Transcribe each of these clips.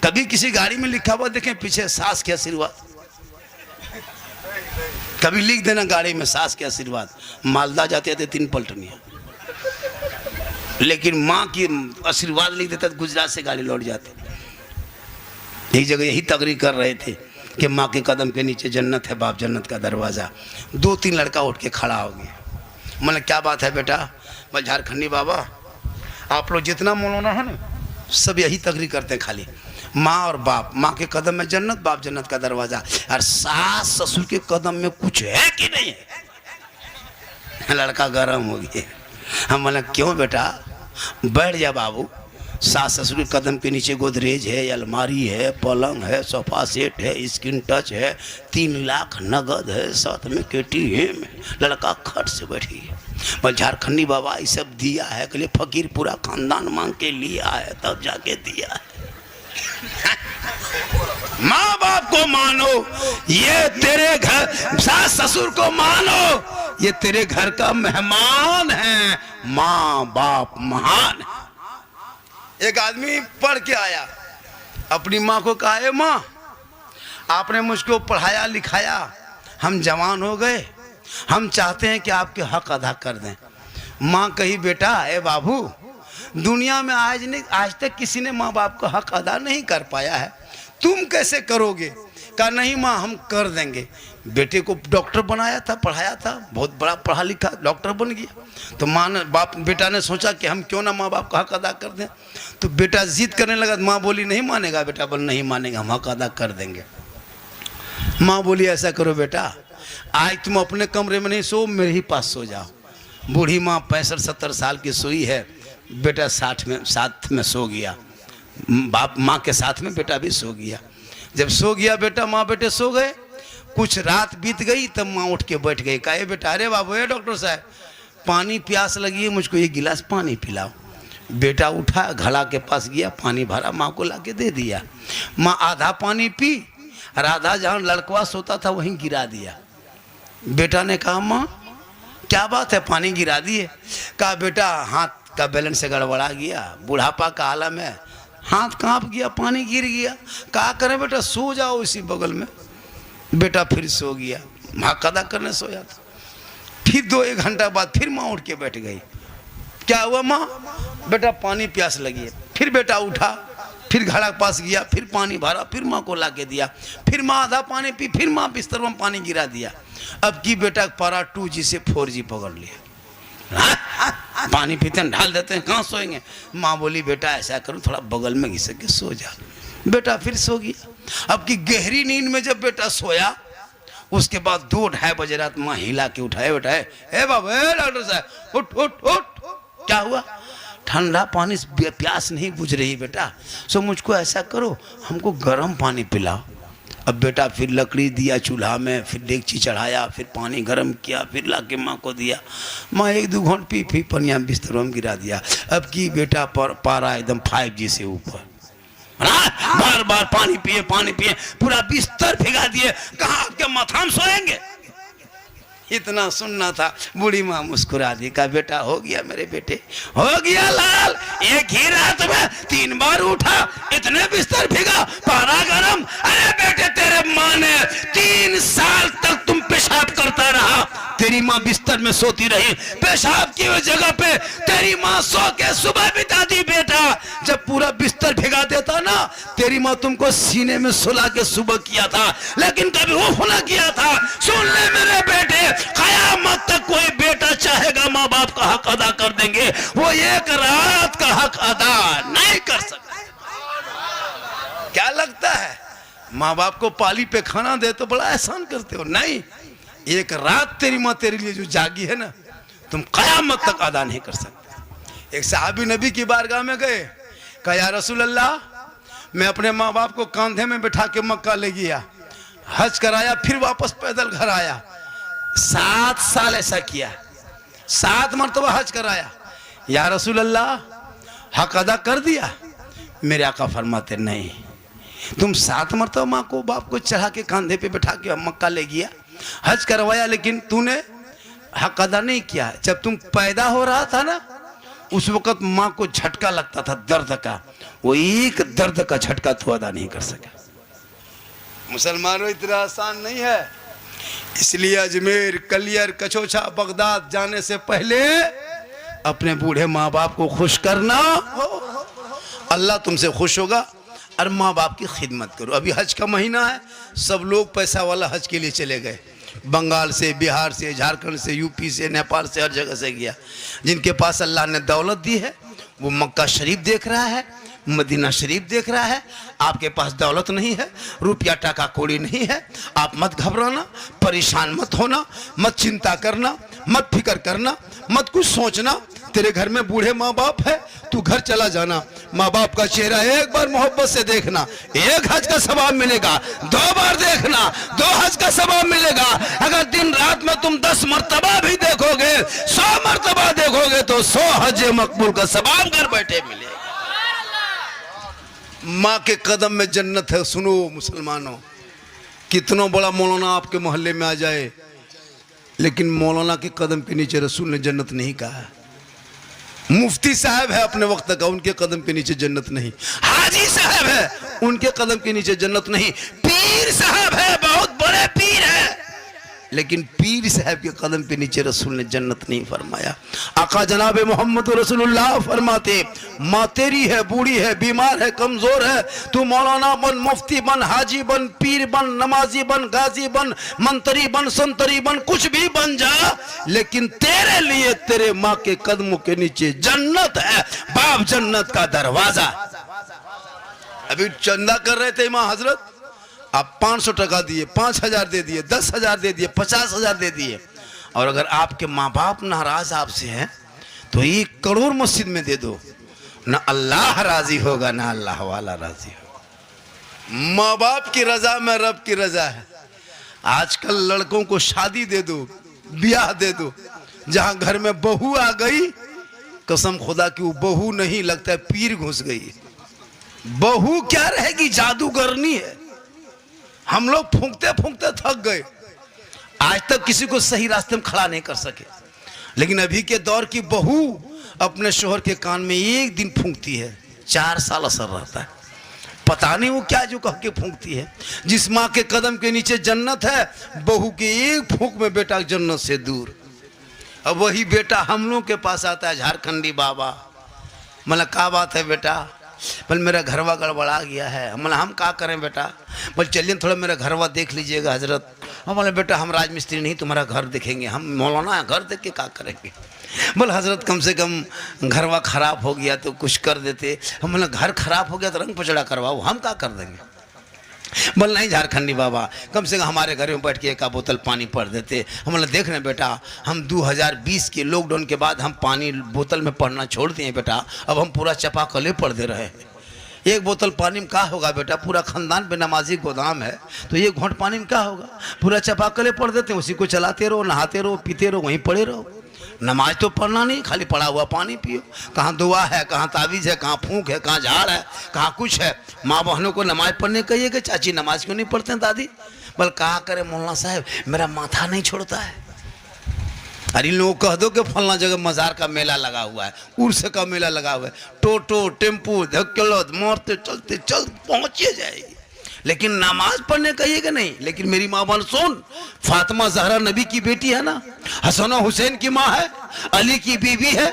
कभी किसी गाड़ी में लिखा हुआ देखें पीछे सास के आशीर्वाद, कभी लिख देना गाड़ी में सास के आशीर्वाद। मालदा जाते थे 3 पलटनियाँ, लेकिन माँ की आशीर्वाद लिख देता तो गुजरात से गाड़ी लौट जाती। एक जगह यही तकरीर कर रहे थे कि माँ के कदम के नीचे जन्नत है, बाप जन्नत का दरवाज़ा। 2-3 लड़का उठ के खड़ा हो गया। मैंने क्या बात है बेटा? मैं झारखंडी बाबा, आप लोग जितना मौलाना है ना सब यही तकरीर करते हैं खाली माँ और बाप, माँ के कदम में जन्नत, बाप जन्नत का दरवाज़ा। और सास ससुर के कदम में कुछ है कि नहीं है? लड़का गर्म हो गया। हम बोले क्यों बेटा? बैठ जा बाबू, सास ससुर के कदम के नीचे गोदरेज है, अलमारी है, पलंग है, सोफा सेट है, स्क्रीन टच है, 3 लाख नगद है, साथ में KTM है। लड़का खट से बैठी है। मैं झारखंडी बाबा ये सब दिया है, कहले फकीर पूरा खानदान मांग के लिया है तब जाके दिया है। माँ बाप को मानो, ये तेरे घर, सास ससुर को मानो, ये तेरे घर का मेहमान है। माँ बाप महान है। एक आदमी पढ़ के आया, अपनी माँ को कहा, ए माँ आपने मुझको पढ़ाया लिखाया, हम जवान हो गए, हम चाहते हैं कि आपके हक अदा कर दें। माँ कही बेटा ए बाबू, दुनिया में आज तक किसी ने माँ बाप का हक अदा नहीं कर पाया है, तुम कैसे करोगे? कहा नहीं माँ हम कर देंगे। बेटे को डॉक्टर बनाया था, पढ़ाया था, बहुत बड़ा पढ़ा लिखा डॉक्टर बन गया। तो माँ ने बेटा ने सोचा कि हम क्यों ना माँ बाप का हक अदा कर दें। तो बेटा जिद करने लगा। माँ बोली नहीं मानेगा बेटा, बोल नहीं मानेगा, हम हक अदा कर देंगे। माँ बोली ऐसा करो बेटा, आज तुम अपने कमरे में नहीं सो, मेरे ही पास सो जाओ। बूढ़ी माँ 65-70 साल की सोई है, बेटा 60 में साथ में सो गया। बाप माँ के साथ में बेटा भी सो गया। जब सो गया बेटा, माँ बेटे सो गए, कुछ रात बीत गई तब माँ उठ के बैठ गई। कहे बेटा अरे बाबू, ये डॉक्टर साहब पानी प्यास लगी है, मुझको 1 गिलास पानी पिलाओ। बेटा उठा, घड़ा के पास गया, पानी भरा, माँ को ला के दे दिया। माँ आधा पानी पी और आधा जहाँ लड़कवा सोता था वहीं गिरा दिया। बेटा ने कहा माँ क्या बात है, पानी गिरा दिए? कहा बेटा हाथ का बैलेंस से गड़बड़ा गया, बुढ़ापा का आलम है, हाथ कांप गया, पानी गिर गया। क्या करें बेटा? सो जाओ इसी बगल में। बेटा फिर सो गया, माँ कदा करने सोया था। फिर 2-1 घंटा बाद फिर माँ उठ के बैठ गई। क्या हुआ माँ? बेटा पानी प्यास लगी है। फिर बेटा उठा, फिर घड़ा के पास गया, फिर पानी भरा, फिर माँ को ला के दिया। फिर माँ आधा पानी पी, फिर माँ बिस्तर में पानी गिरा दिया। अब की बेटा पारा 2G से 4G पकड़ लिया। पानी पीते हैं, ढाल देते हैं, कहाँ सोएंगे? माँ बोली बेटा ऐसा करो, थोड़ा बगल में घिसक के सो जा। बेटा फिर सो गया। अब की गहरी नींद में जब बेटा सोया, उसके बाद 2-2:30 बजे रात माँ हिला के उठाए, बेटा ए बाबू, ए डॉक्टर साहब उठ उठ उठ। क्या हुआ? ठंडा पानी से प्यास नहीं बुझ रही बेटा, सो मुझको ऐसा करो, हमको गर्म पानी पिलाओ। अब बेटा फिर लकड़ी दिया चूल्हा में, फिर डेगची चढ़ाया, फिर पानी गर्म किया, फिर ला के माँ को दिया। माँ 1-2 घंट पी, फिर पनिया बिस्तरों में गिरा दिया। अब की बेटा पारा एकदम 5G से ऊपर, बार बार पानी पिए, पूरा बिस्तर भिगा दिए। कहाँ आपके माथा में सोएंगे? इतना सुनना था। बूढ़ी माँ मुस्कुरा दी, कहा बेटा हो गया मेरे बेटे, हो गया लाल, एक ही रात में 3 बार उठा, इतने बिस्तर भिगा, पारा गरम। अरे बेटे तेरे माँ ने 3 साल तक तुम पेशाब करता रहा, तेरी माँ बिस्तर में सोती रही, पेशाब की जगह पे तेरी माँ सो के सुबह बिता दी। बेटा जब पूरा बिस्तर भिगा देता ना, तेरी माँ तुमको सीने में सुला के सुबह किया था, लेकिन कभी उफ ना किया था। सुन ले मेरे बेटे, कयामत तक कोई बेटा चाहेगा माँ बाप का हक अदा कर देंगे, वो 1 रात का हक अदा नहीं कर सकते। क्या लगता है माँ बाप को पाली पे खाना दे तो बड़ा एहसान करते हो? नहीं, 1 रात तेरी माँ तेरे लिए जो जागी है ना, तुम कयामत तक अदा नहीं कर सकते। एक साहबी नबी की बारगाह में गए, कहा या रसूल अल्लाह, मैं अपने माँ बाप को कंधे में बिठा के मक्का ले गया, हज कराया, फिर वापस पैदल घर आया। 7 साल ऐसा किया, 7 मरतबा हज कराया। या रसूल अल्लाह हक अदा कर दिया? मेरे आका फरमाते नहीं, तुम 7 मरतबा माँ को बाप को चढ़ा के कंधे पे बिठा के मक्का ले गया, हज करवाया, लेकिन तूने हक अदा नहीं किया। जब तुम पैदा हो रहा था ना, उस वक्त माँ को झटका लगता था दर्द का, वो एक दर्द का झटका तो अदा नहीं कर सका। मुसलमानों इतना आसान नहीं है, इसलिए अजमेर, कलियर, कचौछा, बगदाद जाने से पहले अपने बूढ़े माँ बाप को खुश करना, अल्लाह तुमसे खुश होगा। और माँ बाप की खिदमत करो। अभी हज का महीना है, सब लोग पैसा वाला हज के लिए चले गए, बंगाल से, बिहार से, झारखंड से, यूपी से, नेपाल से, हर जगह से गया। जिनके पास अल्लाह ने दौलत दी है वो मक्का शरीफ देख रहा है, मदीना शरीफ देख रहा है। आपके पास दौलत नहीं है, रुपया टाका कौड़ी नहीं है, आप मत घबराना, परेशान मत होना, मत चिंता करना, मत फिक्र करना, मत कुछ सोचना। तेरे घर में बूढ़े माँ बाप है, तू घर चला जाना, माँ बाप का चेहरा एक बार मोहब्बत से देखना, एक हज का सवाब मिलेगा। 2 बार देखना, 2 हज का सवाब मिलेगा। अगर दिन रात में तुम 10 मर्तबा भी देखोगे, 100 मर्तबा देखोगे तो 100 हज मकबूल का सवाब घर बैठे मिलेगा। माँ के कदम में जन्नत है। सुनो मुसलमानों, कितना बड़ा मौलाना आपके मोहल्ले में आ जाए, लेकिन मौलाना के कदम के नीचे रसूल ने जन्नत नहीं कहा। मुफ्ती साहब है अपने वक्त का, उनके कदम के नीचे जन्नत नहीं। हाजी साहब है, उनके कदम के नीचे जन्नत नहीं। पीर साहब है, बहुत बड़े पीर है, लेकिन पीर साहब के कदम के नीचे रसूल ने जन्नत नहीं फरमाया। आका जनाब मोहम्मद रसूलुल्लाह फरमाते, माँ तेरी है, बूढ़ी है, बीमार है, कमजोर है, तू मौलाना बन, मुफ्ती बन, हाजी बन, पीर बन, नमाजी बन, गाजी बन, मंत्री बन, संतरी बन, कुछ भी बन जा, लेकिन तेरे लिए तेरे माँ के कदमों के नीचे जन्नत है, बाप जन्नत का दरवाजा। अभी चंदा कर रहे थे माँ हजरत, आप 500 टका दिए, 5000 दे दिए, 10,000 दे दिए, 50,000 दे दिए, और अगर आपके माँ बाप नाराज आपसे हैं तो 1 करोड़ मस्जिद में दे दो, ना अल्लाह राजी होगा ना अल्लाह वाला राजी होगा। माँ बाप की रजा में रब की रजा है। आजकल लड़कों को शादी दे दो, ब्याह दे दो, जहां घर में बहू आ गई, कसम खुदा की वो बहू नहीं, लगता है पीर घुस गई। बहू क्या रहेगी, जादूगरनी है। हम लोग फूंकते फूंकते थक गए, आज तक किसी को सही रास्ते में खड़ा नहीं कर सके। लेकिन अभी के दौर की बहू अपने शोहर के कान में एक दिन फूंकती है, 4 साल असर रहता है। पता नहीं वो क्या जो कह के फूंकती है। जिस माँ के कदम के नीचे जन्नत है, बहू के एक फूंक में बेटा जन्नत से दूर। अब वही बेटा हम लोग के पास आता है, झारखंडी बाबा, मतलब क्या बात है बेटा, बोल मेरा घरवा गड़बड़ा गया है। मतलब हम क्या करें बेटा, बोल चलिए थोड़ा मेरा घरवा देख लीजिएगा हजरत। हम बोले बेटा हम राजमिस्त्री नहीं, तुम्हारा घर देखेंगे, हम मौलाना घर देख के क्या करेंगे। बोल हजरत कम से कम घरवा खराब हो गया तो कुछ कर देते। हम बोले घर खराब हो गया तो रंग पचड़ा करवाओ, हम क्या कर देंगे। बोल नहीं झारखंडी बाबा, कम से कम हमारे घर में बैठ के 1 बोतल पानी पढ़ देते। हम बोले देख रहे बेटा, हम 2020 के लॉकडाउन के बाद हम पानी बोतल में पढ़ना छोड़ दिए बेटा, अब हम पूरा चपाकले पढ़ दे रहे हैं। 1 बोतल पानी में क्या होगा बेटा, पूरा खानदान पे नमाजी गोदाम है, तो 1 घोंट पानी में क्या होगा, पूरा चपाकले पढ़ देते हैं, उसी को चलाते रहो, नहाते रहो, पीते रहो, वहीं पड़े रहो। नमाज तो पढ़ना नहीं, खाली पड़ा हुआ पानी पियो। कहाँ दुआ है, कहाँ तावीज़ है, कहाँ फूंक है, कहाँ झाड़ है, कहाँ कुछ है। माँ बहनों को नमाज पढ़ने कहिए कि चाची नमाज क्यों नहीं पढ़ते हैं दादी। बल कहा करे मौलाना साहब मेरा माथा नहीं छोड़ता है। अरे इन लोगों को कह दो कि फलना जगह मज़ार का मेला लगा हुआ है, उर्स का मेला लगा हुआ है, टोटो टेम्पू धक्केलो मारते चलते चल पहुँचे जाएगी, लेकिन नमाज पढ़ने कहिए कि नहीं। लेकिन मेरी माँ बन सुन, फातिमा जहरा नबी की बेटी है ना, हसन हुसैन की माँ है, अली की बीवी है,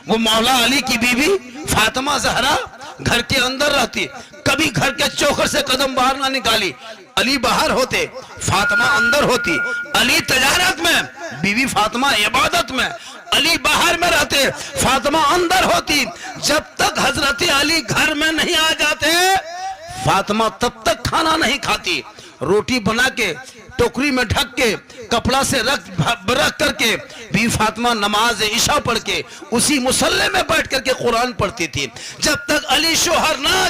वो मौला अली की बीवी फातिमा जहरा घर के अंदर रहती, कभी घर के चौखट से कदम बाहर ना निकाली। अली बाहर होते, फातिमा अंदर होती। अली तजारत में, बीवी फातिमा इबादत में, अली बाहर में रहते, फातिमा अंदर होती। जब तक हजरत अली घर में नहीं आ जाते, फातिमा तब तक खाना नहीं खाती। रोटी बना के टोकरी में ढक के कपड़ा से रख करके भी फातिमा नमाज ईशा पढ़ के उसी मुसल्ले में बैठ करके कुरान पढ़ती थी। जब तक अली शोहर ना